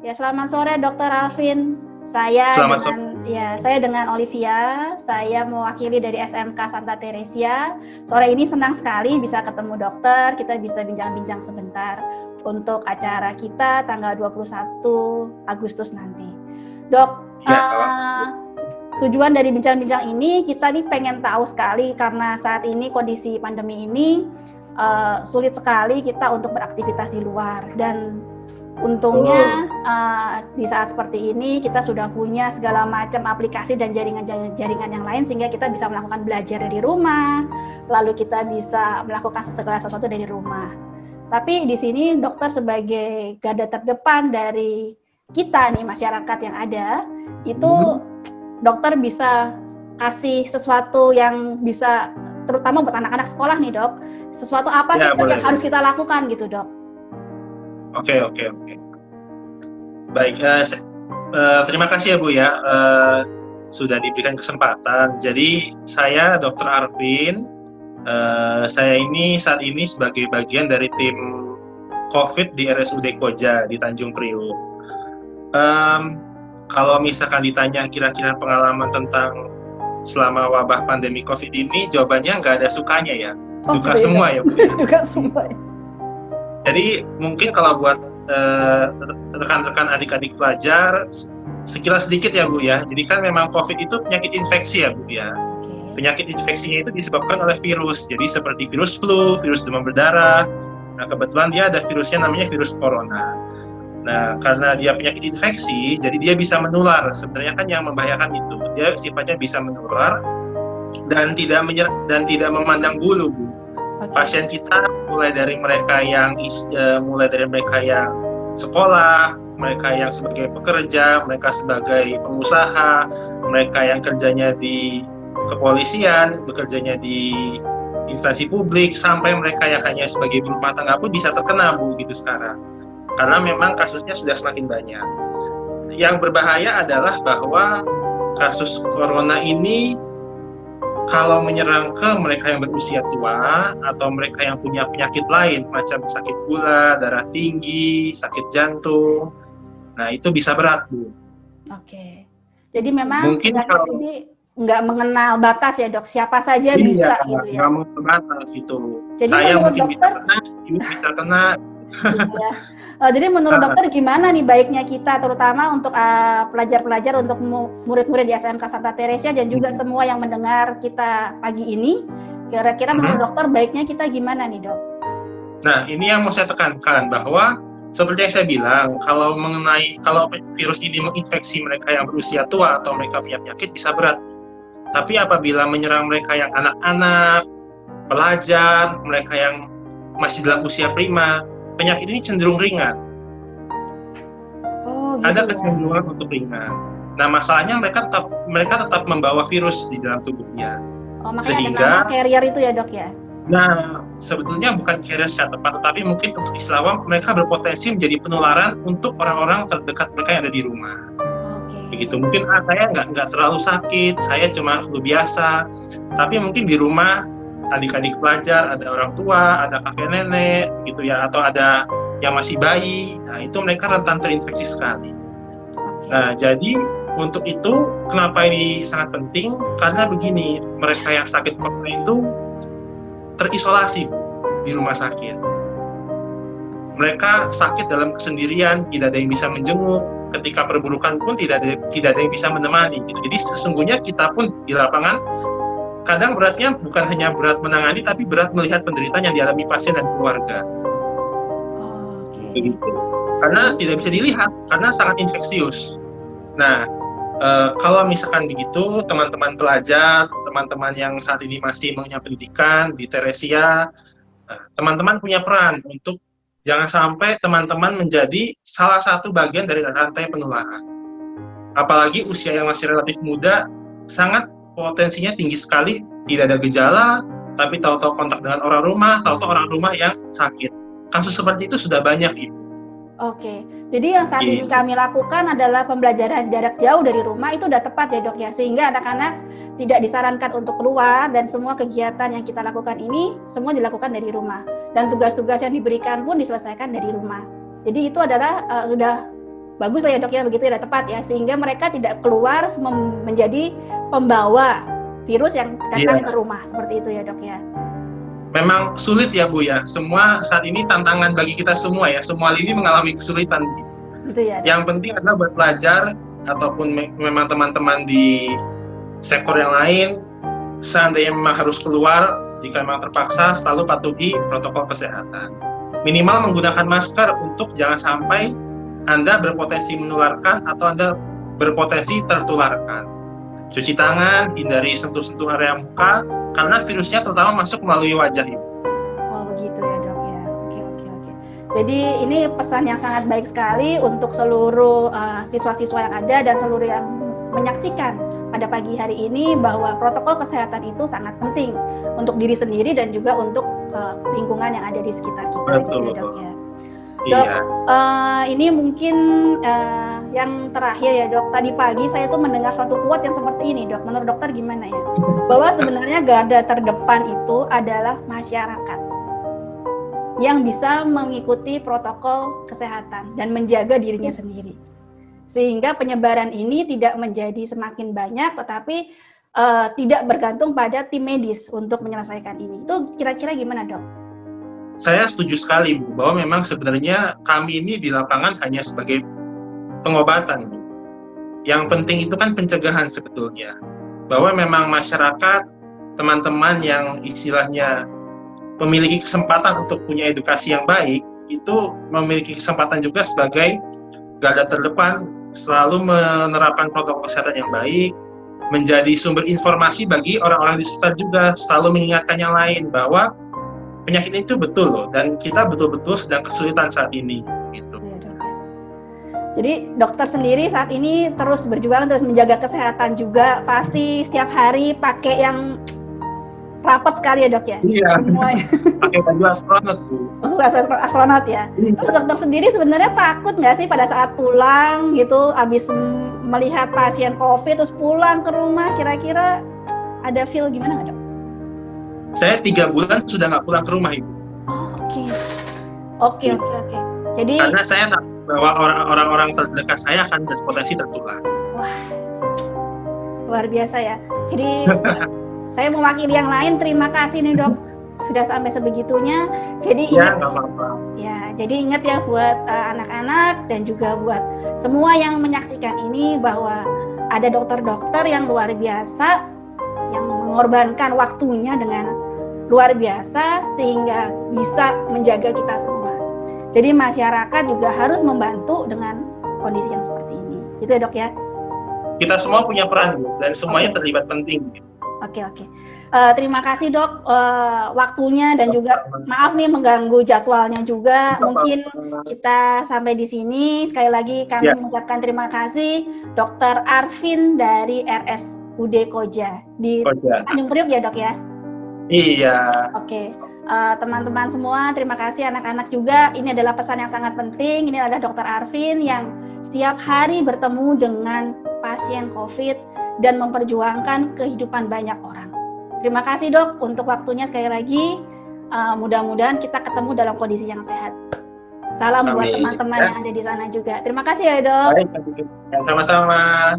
Ya, selamat sore Dokter Alvin. Saya Selamat sore. saya dengan Olivia. Saya mewakili dari SMK Santa Teresia. Sore ini senang sekali bisa ketemu dokter. Kita bisa bincang-bincang sebentar untuk acara kita tanggal 21 Agustus nanti. Dok, Ya, tujuan dari bincang-bincang ini kita nih pengen tahu sekali karena saat ini kondisi pandemi ini sulit sekali kita untuk beraktivitas di luar, dan untungnya di saat seperti ini kita sudah punya segala macam aplikasi dan jaringan yang lain sehingga kita bisa melakukan belajar dari rumah, lalu kita bisa melakukan segala sesuatu dari rumah. Tapi di sini dokter sebagai garda terdepan dari kita nih, masyarakat yang ada, itu dokter bisa kasih sesuatu yang bisa terutama buat anak-anak sekolah nih, Dok. Sesuatu apa sih yang harus kita lakukan gitu, Dok? Oke. Baik, terima kasih ya Bu ya, sudah diberikan kesempatan. Jadi saya Dr. Arvin, saya ini saat ini sebagai bagian dari tim COVID di RSUD Koja di Tanjung Priok. Kalau misalkan ditanya kira-kira pengalaman tentang selama wabah pandemi COVID ini, jawabannya nggak ada sukanya ya, duka semua ya Bu. Duka semua. Jadi mungkin kalau buat rekan-rekan adik-adik pelajar, sekilas sedikit ya Bu ya. Jadi kan memang COVID itu penyakit infeksi ya Bu ya. Penyakit infeksinya itu disebabkan oleh virus. Jadi seperti virus flu, virus demam berdarah. Nah kebetulan dia ada virusnya namanya virus corona. Nah karena dia penyakit infeksi, jadi dia bisa menular. Sebenarnya kan yang membahayakan itu, dia sifatnya bisa menular dan tidak memandang bulu Bu. Pasien kita mulai dari mereka yang sekolah, mereka yang sebagai pekerja, mereka sebagai pengusaha, mereka yang kerjanya di kepolisian, bekerjanya di instansi publik, sampai mereka yang hanya sebagai ibu rumah tangga pun bisa terkena Bu gitu sekarang. Karena memang kasusnya sudah semakin banyak. Yang berbahaya adalah bahwa kasus corona ini kalau menyerang ke mereka yang berusia tua atau mereka yang punya penyakit lain macam sakit gula, darah tinggi, sakit jantung, nah itu bisa berat Bu. Oke. Jadi memang mungkin penyakit ini nggak mengenal batas ya Dok, siapa saja bisa gitu ya. Nggak mengenal batas gitu. Jadi saya mungkin dokter, bisa kena, ibu bisa kena. Ya. Jadi menurut dokter gimana nih baiknya kita, terutama untuk pelajar-pelajar, untuk murid-murid di SMK Santa Teresia dan juga semua yang mendengar kita pagi ini, kira-kira menurut dokter baiknya kita gimana nih Dok? Nah ini yang mau saya tekankan, bahwa seperti yang saya bilang, kalau virus ini menginfeksi mereka yang berusia tua atau mereka punya penyakit bisa berat. Tapi apabila menyerang mereka yang anak-anak, pelajar, mereka yang masih dalam usia prima, penyakit ini cenderung ringan. Gitu ada kecenderungan untuk ringan. Nah masalahnya mereka tetap membawa virus di dalam tubuhnya. Makanya sehingga ada nama carrier itu ya Dok ya? Nah sebetulnya bukan carrier secara tepat, tetapi mungkin untuk istilah awam mereka berpotensi menjadi penularan untuk orang-orang terdekat mereka yang ada di rumah. Begitu. Mungkin saya nggak terlalu sakit, saya cuma flu biasa, tapi mungkin di rumah adik-adik pelajar, ada orang tua, ada kakek nenek gitu ya, atau ada yang masih bayi, nah itu mereka rentan terinfeksi sekali. Nah jadi untuk itu kenapa ini sangat penting, karena begini, mereka yang sakit corona itu terisolasi di rumah sakit. Mereka sakit dalam kesendirian, tidak ada yang bisa menjenguk, ketika perburukan pun tidak ada yang bisa menemani gitu. Jadi sesungguhnya kita pun di lapangan kadang beratnya bukan hanya berat menangani, tapi berat melihat penderitaan yang dialami pasien dan keluarga. Begitu. Karena tidak bisa dilihat, karena sangat infeksius. Nah, kalau misalkan begitu, teman-teman pelajar, teman-teman yang saat ini masih mengenyam pendidikan di Teresia, teman-teman punya peran untuk jangan sampai teman-teman menjadi salah satu bagian dari rantai penularan. Apalagi usia yang masih relatif muda, sangat potensinya tinggi sekali, tidak ada gejala, tapi tahu-tahu kontak dengan orang rumah, tahu-tahu orang rumah yang sakit. Kasus seperti itu sudah banyak, Ibu. Oke, jadi yang saat ini kami lakukan adalah pembelajaran jarak jauh dari rumah, itu udah tepat ya Dok ya, sehingga anak-anak tidak disarankan untuk keluar dan semua kegiatan yang kita lakukan ini semua dilakukan dari rumah dan tugas-tugas yang diberikan pun diselesaikan dari rumah. Jadi itu adalah udah bagus lah ya dok ya, begitu ya, tepat ya, sehingga mereka tidak keluar menjadi pembawa virus yang datang ke rumah, seperti itu ya dok ya. Memang sulit ya Bu ya, semua saat ini tantangan bagi kita semua ya, semua lini mengalami kesulitan. Gitu ya, dok. Yang penting adalah buat pelajar ataupun memang teman-teman di sektor yang lain, seandainya memang harus keluar, jika memang terpaksa, selalu patuhi protokol kesehatan. Minimal menggunakan masker untuk jangan sampai Anda berpotensi menularkan atau Anda berpotensi tertularkan. Cuci tangan, hindari sentuh-sentuh area muka, karena virusnya terutama masuk melalui wajah ini. Oh begitu ya dok ya, oke. Jadi ini pesan yang sangat baik sekali untuk seluruh siswa-siswa yang ada dan seluruh yang menyaksikan pada pagi hari ini, bahwa protokol kesehatan itu sangat penting untuk diri sendiri dan juga untuk lingkungan yang ada di sekitar kita. Betul, gitu ya dok ya. Iya. Dok, ini mungkin yang terakhir ya dok. Tadi pagi saya tuh mendengar suatu quote yang seperti ini dok. Menurut dokter gimana ya? Bahwa sebenarnya garda terdepan itu adalah masyarakat yang bisa mengikuti protokol kesehatan dan menjaga dirinya sendiri. Sehingga penyebaran ini tidak menjadi semakin banyak, tetapi tidak bergantung pada tim medis untuk menyelesaikan ini. Itu kira-kira gimana dok? Saya setuju sekali Bu, bahwa memang sebenarnya kami ini di lapangan hanya sebagai pengobatan Bu. Yang penting itu kan pencegahan sebetulnya. Bahwa memang masyarakat, teman-teman yang istilahnya memiliki kesempatan untuk punya edukasi yang baik, itu memiliki kesempatan juga sebagai garda terdepan, selalu menerapkan protokol kesehatan yang baik, menjadi sumber informasi bagi orang-orang di sekitar juga, selalu mengingatkan yang lain bahwa penyakit itu betul loh, dan kita betul-betul sedang kesulitan saat ini. Gitu. Jadi dokter sendiri saat ini terus berjuang, terus menjaga kesehatan juga, pasti setiap hari pakai yang rapat sekali ya dok ya? Iya, pakai baju astronot Bu. Astronot ya? Terus dokter sendiri sebenarnya takut nggak sih pada saat pulang gitu, habis melihat pasien COVID terus pulang ke rumah, kira-kira ada feel gimana nggak dok? Saya 3 bulan sudah nggak pulang ke rumah Ibu. Oke. Jadi karena saya takut bahwa orang-orang terdekat saya akan berpotensi tertular. Wah, luar biasa ya. Jadi saya mewakili yang lain, terima kasih nih dok, sudah sampai sebegitunya. Jadi ya, nggak apa-apa. Ya, jadi ingat ya buat anak-anak dan juga buat semua yang menyaksikan ini, bahwa ada dokter-dokter yang luar biasa yang mengorbankan waktunya dengan luar biasa sehingga bisa menjaga kita semua. Jadi masyarakat juga harus membantu dengan kondisi yang seperti ini. Gitu ya dok ya? Kita semua punya peran dan semuanya terlibat penting. Oke. Terima kasih dok waktunya dan juga maaf nih mengganggu jadwalnya juga. Mungkin kita sampai di sini. Sekali lagi kami mengucapkan terima kasih Dr. Arvin dari RSUD Koja di Tanjung Priok ya dok ya? Iya. Oke. Teman-teman semua, terima kasih, anak-anak juga. Ini adalah pesan yang sangat penting. Ini adalah Dr. Arvin yang setiap hari bertemu dengan pasien COVID dan memperjuangkan kehidupan banyak orang. Terima kasih dok untuk waktunya sekali lagi. Mudah-mudahan kita ketemu dalam kondisi yang sehat. Salam buat teman-teman yang ada di sana juga. Terima kasih ya dok. Baik, sama-sama.